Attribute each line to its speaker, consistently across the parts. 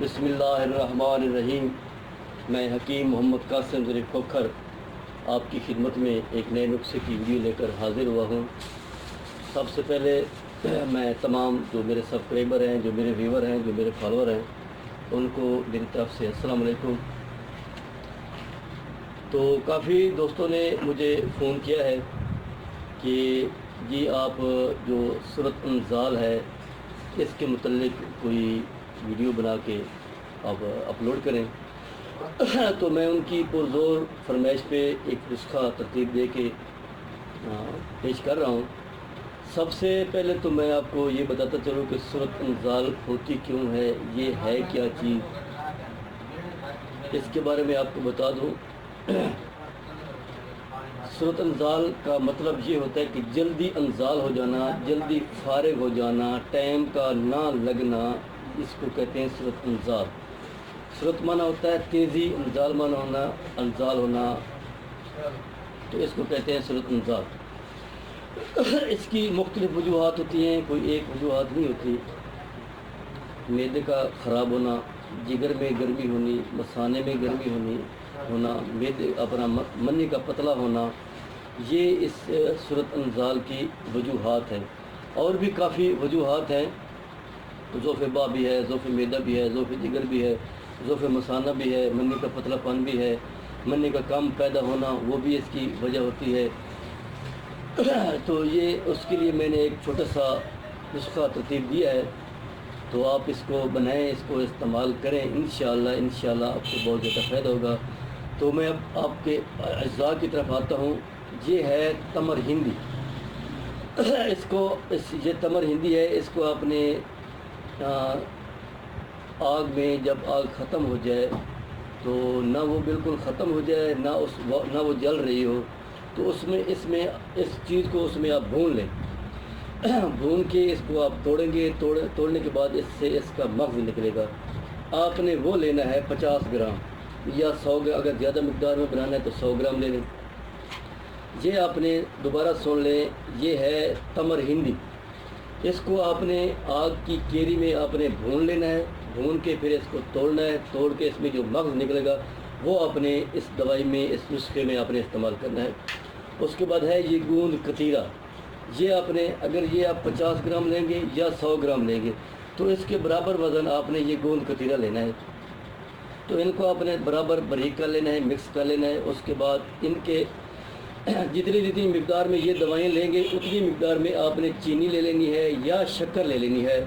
Speaker 1: बिस्मिल्लाहिर्रहमानिर्रहीम। मैं हकीम मोहम्मद कासिम ज़रीफ़ खोखर आपकी खिदमत में एक नए नुस्खे की वीडियो लेकर हाज़िर हुआ हूँ। सबसे पहले मैं तमाम जो मेरे सब्सक्राइबर हैं, जो मेरे व्यूवर हैं, जो मेरे फॉलोअर हैं, उनको मेरी तरफ़ से अस्सलाम वालेकुम। तो काफ़ी दोस्तों ने मुझे फ़ोन किया है कि जी आप जो सूरत अनज़ाल है इसके मुतल्लिक़ कोई वीडियो बना के आप अपलोड करें। तो मैं उनकी पुरज़ोर फरमाइश पे एक नुस्खा तरतीब दे के पेश कर रहा हूँ। सबसे पहले तो मैं आपको ये बताता चलूँ कि सूरत अनज़ाल होती क्यों है, ये है क्या चीज़, इसके बारे में आपको बता दूँ। सूरत अनज़ाल का मतलब ये होता है कि जल्दी अनज़ाल हो जाना, जल्दी फारिग हो जाना, टाइम का ना लगना, इसको कहते हैं सूरत अनज़ाल। सूरत माना होता है तेज़ी, अनज़ाल माना होना अनज़ाल होना, तो इसको कहते हैं सूरत अनज़ाल। इसकी मुख्तलिफ़ वजूहात होती हैं, कोई एक वजूहात नहीं होती। मैदे का ख़राब होना, जिगर में गर्मी होनी, मसाने में गर्मी होना, मैदे अपना मन्नी का पतला होना, ये इस सूरत अनज़ाल की वजूहात हैं। और भी काफ़ी वजूहात हैं, ज़ोफ़ बा भी है, ज़ोफ़ मैदा भी है, ज़ोफ़ जिगर भी है, ज़ोफ़ मसाना भी है, मन्नी का पतलापन भी है, मन्नी का कम पैदा होना, वो भी इसकी वजह होती है। तो ये उसके लिए मैंने एक छोटा सा नुस्खा तरतीब दिया है, तो आप इसको बनाएं, इसको इस्तेमाल करें, इंशाअल्लाह आपको बहुत ज़्यादा फ़ायदा होगा। तो मैं अब आपके अज़्ज़ा की तरफ आता हूँ। ये है तमर हिंदी। ये तमर हिंदी है, इसको आपने आग में जब आग ख़त्म हो जाए, तो ना वो बिल्कुल ख़त्म हो जाए, ना वो जल रही हो, तो उसमें इस चीज़ को उसमें आप भून लें। भून के इसको आप तोड़ेंगे, तोड़ने के बाद इससे इसका मग़ज़ निकलेगा। आपने वो लेना है 50 ग्राम या 100 ग्राम, अगर ज़्यादा मिक़दार में बनाना है तो 100 ग्राम ले लें। ये आपने दोबारा सुन लें, ये है तमर हिंदी। इसको आपने आग की केरी में आपने भून लेना है, भून के फिर इसको तोड़ना है, तोड़ के इसमें जो मग़ज़ निकलेगा वो आपने इस दवाई में, इस नुस्खे में आपने इस्तेमाल करना है। उसके बाद है ये गूंद कतीरा। ये आपने, अगर ये आप 50 ग्राम लेंगे या 100 ग्राम लेंगे तो इसके बराबर वज़न आपने ये गूंद कतीरा लेना है। तो इनको आपने बराबर बारीक कर लेना है, मिक्स कर लेना है। उसके बाद इनके जितनी मिक़दार में ये दवाएं लेंगे उतनी मिक़दार में आपने चीनी ले लेनी है या शक्कर ले लेनी है।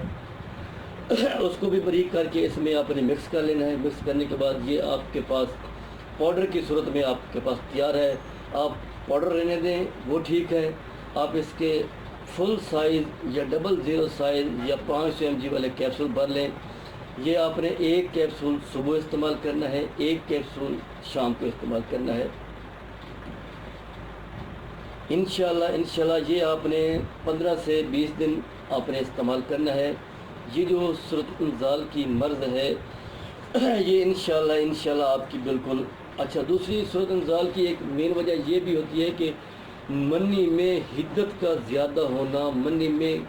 Speaker 1: उसको भी बारीक करके इसमें आपने मिक्स कर लेना है। मिक्स करने के बाद ये आपके पास पाउडर की सूरत में आपके पास तैयार है। आप पाउडर रहने दें, वो ठीक है। आप इसके फुल साइज़ या डबल ज़ीरो साइज़ या 500 mg वाले कैप्सूल भर लें। ये आपने एक कैप्सूल सुबह इस्तेमाल करना है, एक कैप्सूल शाम को इस्तेमाल करना है। इंशाअल्लाह ये आपने 15 से 20 दिन आपने इस्तेमाल करना है। ये जो सूरत अनज़ाल की मर्ज़ है ये इंशाअल्लाह आपकी बिल्कुल अच्छा। दूसरी सूरत अनज़ाल की एक मेन वजह ये भी होती है कि मन्नी में हिद्दत का ज़्यादा होना, मन्नी में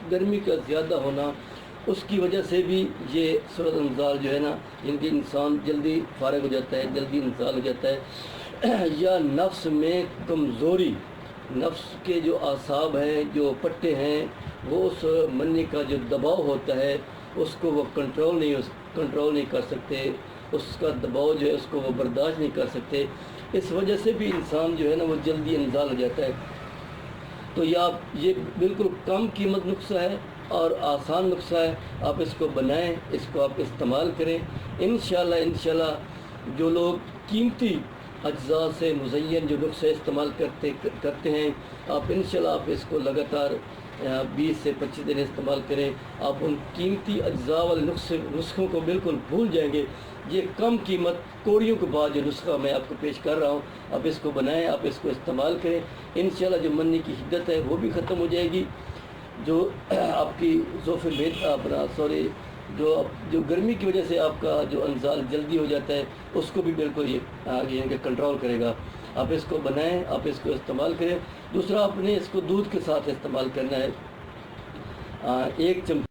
Speaker 1: गर्मी का ज़्यादा होना, उसकी वजह से भी ये सूरत अनज़ाल जो है ना, जिनकी इंसान जल्दी फारिग हो जाता है, जल्दी इंसाल हो जाता है, या नफ्स में कमज़ोरी, नफ्स के जो आसाब हैं, जो पट्टे हैं, वो उस मन्नी का जो दबाव होता है उसको वो कंट्रोल नहीं कर सकते, उसका दबाव जो है उसको वो बर्दाश्त नहीं कर सकते। इस वजह से भी इंसान जो है ना वो जल्दी इंसाल हो जाता है। तो ये बिल्कुल कम कीमत नुस्खा है और आसान नुस्खा है। आप इसको बनाएं, इसको आप इस्तेमाल करें। इंशाअल्लाह जो लोग कीमती अज्जा से मुज़य्यन जो नुस्खे इस्तेमाल करते हैं, आप इंशाअल्लाह आप इसको लगातार 20 से 25 दिन इस्तेमाल करें। आप उन कीमती अज्जा वाले नुस्खों को बिल्कुल भूल जाएंगे। ये कम कीमत कोड़ियों के बाद जो नुस्खा मैं आपको पेश कर रहा हूँ, आप इसको बनाएं, आप इसको इस्तेमाल करें। इंशाअल्लाह जो मन्नी की हिद्दत है वो भी ख़त्म हो जाएगी। जो आपकी जो गर्मी की वजह से आपका जो अनज़ाल जल्दी हो जाता है उसको भी बिल्कुल ये कंट्रोल करेगा। आप इसको बनाएं, आप इसको इस्तेमाल करें। दूसरा, आपने इसको दूध के साथ इस्तेमाल करना है। 1 चम्मच